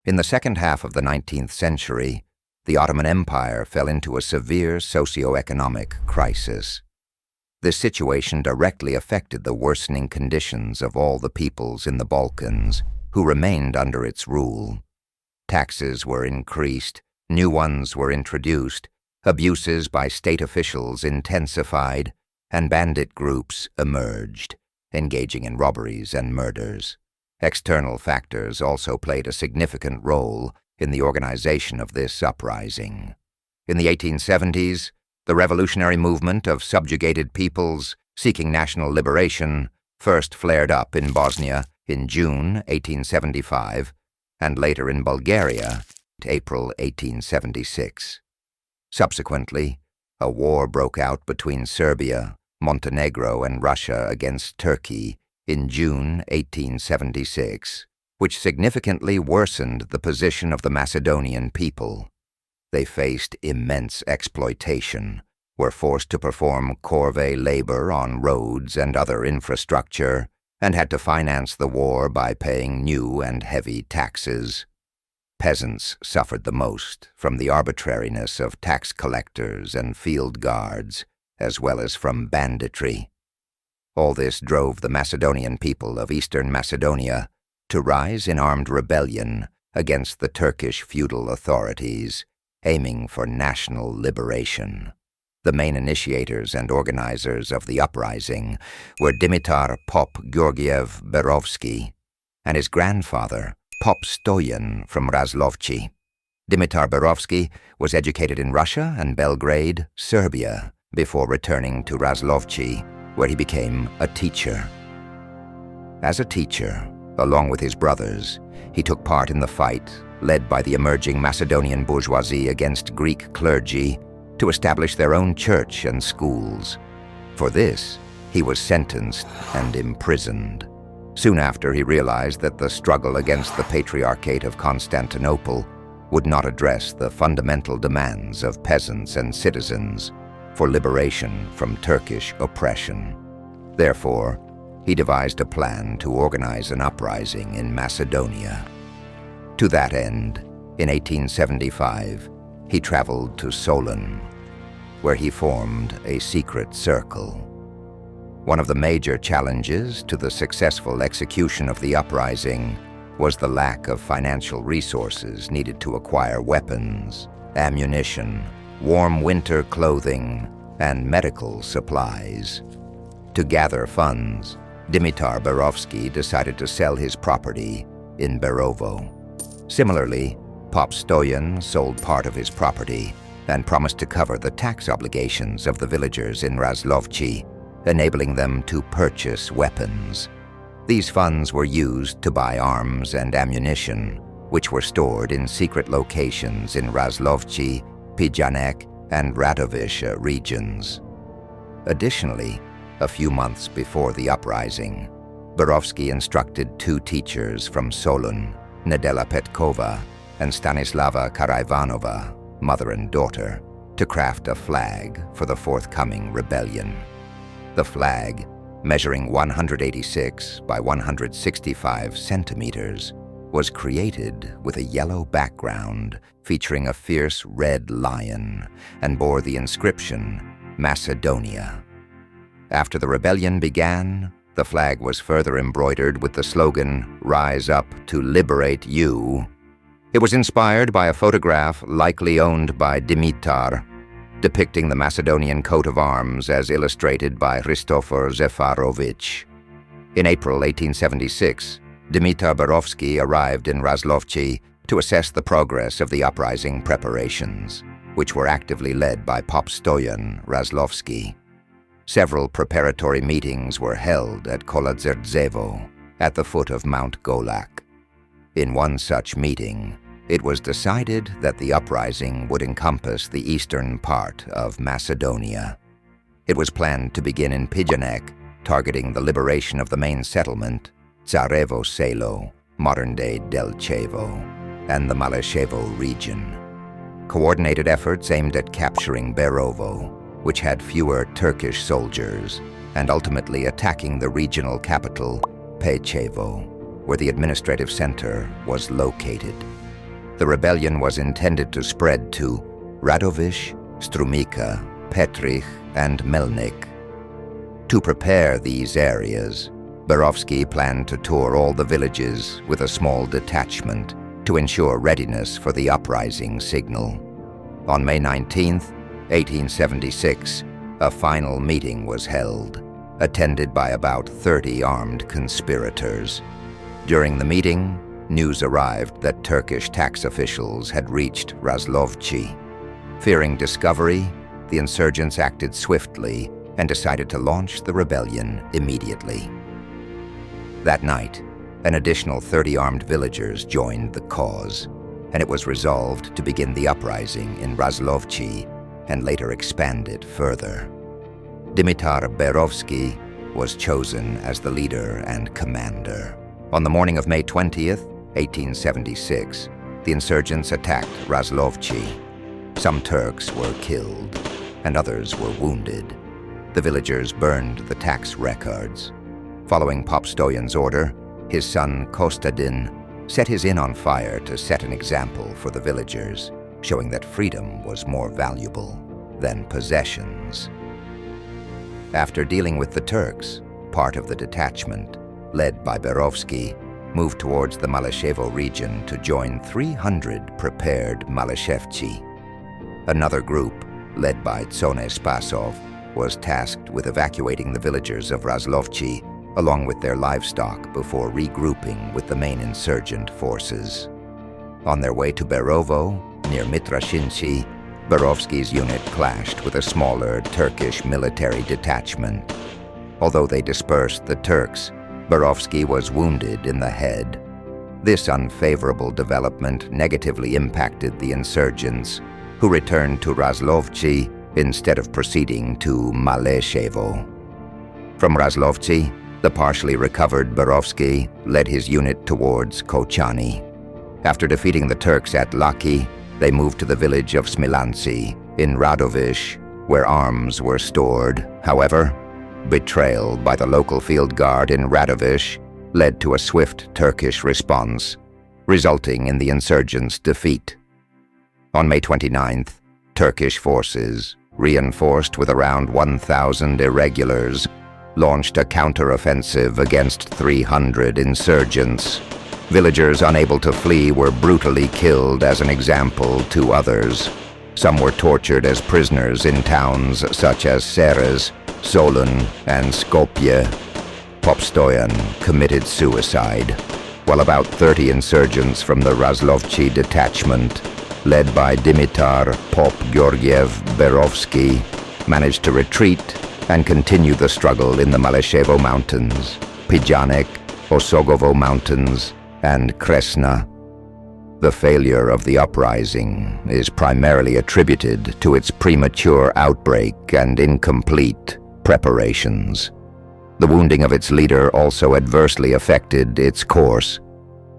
In the second half of the 19th century, the Ottoman Empire fell into a severe socio-economic crisis. This situation directly affected the worsening conditions of all the peoples in the Balkans who remained under its rule. Taxes were increased, new ones were introduced, abuses by state officials intensified, and bandit groups emerged, engaging in robberies and murders. External factors also played a significant role in the organization of this uprising. In the 1870s, the revolutionary movement of subjugated peoples seeking national liberation first flared up in Bosnia in June 1875 and later in Bulgaria in April 1876. Subsequently, a war broke out between Serbia, Montenegro, and Russia against Turkey in June 1876, which significantly worsened the position of the Macedonian people. They faced immense exploitation, were forced to perform corvée labor on roads and other infrastructure, and had to finance the war by paying new and heavy taxes. Peasants suffered the most from the arbitrariness of tax collectors and field guards, as well as from banditry. All this drove the Macedonian people of Eastern Macedonia to rise in armed rebellion against the Turkish feudal authorities, aiming for national liberation. The main initiators and organizers of the uprising were Dimitar Pop Georgiev Berovsky and his grandfather, Pop Stoyan from Razlovci. Dimitar Berovsky was educated in Russia and Belgrade, Serbia, before returning to Razlovci, where he became a teacher. As a teacher, along with his brothers, he took part in the fight, led by the emerging Macedonian bourgeoisie against Greek clergy, to establish their own church and schools. For this, he was sentenced and imprisoned. Soon after, he realized that the struggle against the Patriarchate of Constantinople would not address the fundamental demands of peasants and citizens for liberation from Turkish oppression. Therefore, he devised a plan to organize an uprising in Macedonia. To that end, in 1875, he traveled to Solun, where he formed a secret circle. One of the major challenges to the successful execution of the uprising was the lack of financial resources needed to acquire weapons, ammunition, warm winter clothing, and medical supplies. To gather funds, Dimitar Berovsky decided to sell his property in Berovo. Similarly, Pop Stoyan sold part of his property and promised to cover the tax obligations of the villagers in Razlovci, enabling them to purchase weapons. These funds were used to buy arms and ammunition, which were stored in secret locations in Razlovci, Pijanek, and Radovice regions. Additionally, a few months before the uprising, Berovsky instructed two teachers from Solun, Nedela Petkova and Stanislava Karaivanova, mother and daughter, to craft a flag for the forthcoming rebellion. The flag, measuring 186 by 165 centimeters, was created with a yellow background featuring a fierce red lion and bore the inscription, Macedonia. After the rebellion began, the flag was further embroidered with the slogan, "Rise up to liberate you." It was inspired by a photograph likely owned by Dimitar, depicting the Macedonian coat of arms as illustrated by Hristofor Zefarovich. In April 1876, Dimitar Berovsky arrived in Razlovci to assess the progress of the uprising preparations, which were actively led by Pop Stoyan Razlovsky. Several preparatory meetings were held at Koladzerdzevo, at the foot of Mount Golak. In one such meeting, it was decided that the uprising would encompass the eastern part of Macedonia. It was planned to begin in Pijanek, targeting the liberation of the main settlement, Tsarevo Selo, modern-day Delchevo, and the Maleshevo region. Coordinated efforts aimed at capturing Berovo, which had fewer Turkish soldiers, and ultimately attacking the regional capital, Pechevo, where the administrative center was located. The rebellion was intended to spread to Radovish, Strumica, Petrich, and Melnik. To prepare these areas, Berovsky planned to tour all the villages with a small detachment to ensure readiness for the uprising signal. On May 19, 1876, a final meeting was held, attended by about 30 armed conspirators. During the meeting, news arrived that Turkish tax officials had reached Razlovci. Fearing discovery, the insurgents acted swiftly and decided to launch the rebellion immediately. That night, an additional 30 armed villagers joined the cause, and it was resolved to begin the uprising in Razlovci and later expand it further. Dimitar Berovsky was chosen as the leader and commander. On the morning of May 20th, 1876, the insurgents attacked Razlovci. Some Turks were killed, and others were wounded. The villagers burned the tax records. Following Popstoyan's order, his son Kostadin set his inn on fire to set an example for the villagers, showing that freedom was more valuable than possessions. After dealing with the Turks, part of the detachment, led by Berovsky, moved towards the Malyshevo region to join 300 prepared Malashevci. Another group, led by Tsone Spasov, was tasked with evacuating the villagers of Razlovci along with their livestock before regrouping with the main insurgent forces. On their way to Berovo, near Mitrashinchi, Berovsky's unit clashed with a smaller Turkish military detachment. Although they dispersed the Turks, Berovsky was wounded in the head. This unfavorable development negatively impacted the insurgents, who returned to Razlovci instead of proceeding to Malyshevo. From Razlovci, the partially recovered Berovsky led his unit towards Kochani. After defeating the Turks at Laki, they moved to the village of Smilanci in Radovish, where arms were stored. However, betrayal by the local field guard in Radovish led to a swift Turkish response, resulting in the insurgents' defeat. On May 29th, Turkish forces, reinforced with around 1,000 irregulars, launched a counteroffensive against 300 insurgents. Villagers unable to flee were brutally killed as an example to others. Some were tortured as prisoners in towns such as Ceres, Solun, and Skopje. Popstoyan committed suicide, while about 30 insurgents from the Razlovci detachment, led by Dimitar Pop Georgiev Berovsky, managed to retreat and continue the struggle in the Malyshevo Mountains, Pijanek, Osogovo Mountains, and Kresna. The failure of the uprising is primarily attributed to its premature outbreak and incomplete preparations. The wounding of its leader also adversely affected its course.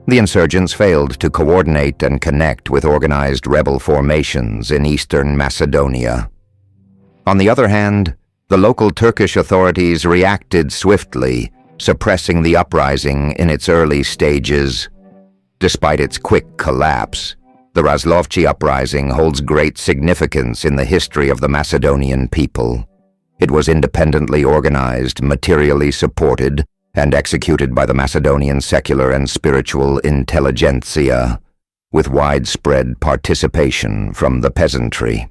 The insurgents failed to coordinate and connect with organized rebel formations in eastern Macedonia. On the other hand, the local Turkish authorities reacted swiftly, suppressing the uprising in its early stages. Despite its quick collapse, the Razlovci uprising holds great significance in the history of the Macedonian people. It was independently organized, materially supported, and executed by the Macedonian secular and spiritual intelligentsia, with widespread participation from the peasantry.